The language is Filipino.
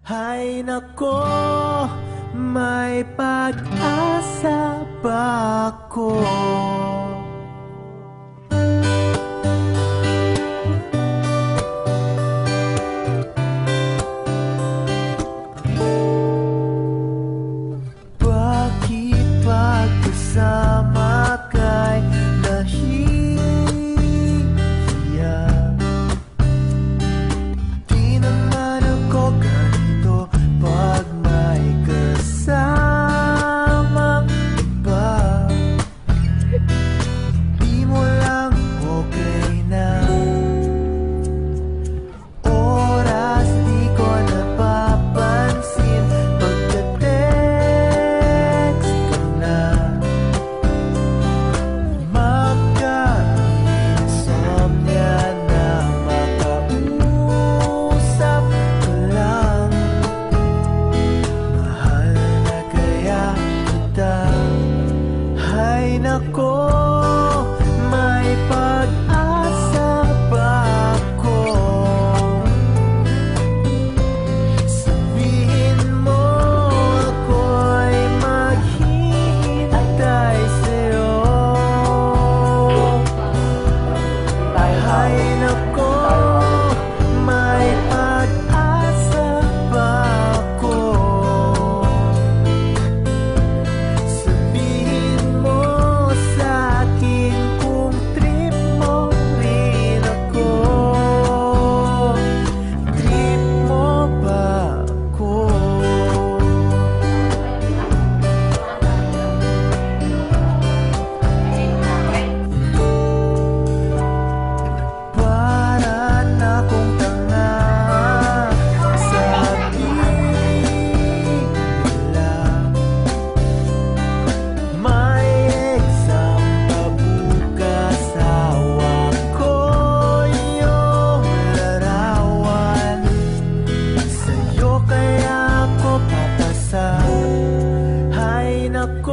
Hay nako, may pag-asa ba ako? Bakit pagkasama kay nahihiya? Di naman ako ganito pag may kasamang iba. Di mo lang okay na. Oras di ko napapansin pagka-text ka na. Magka-insomnia na makausap ka lang. Mahal na kaya kita. Hay nako, may pag-asa ba ako? Sabihin mo ako'y maghihintay sa'yo. Hay nako, may pag-asa ba ako? Sabihin mo sa'kin kung trip mo rin ako. Trip mo ba ako? Para na akong tanga sa bigla. May exam pa bukas, hawak ko yung larawan. Sa'yo kaya ako papasa. Hay nako,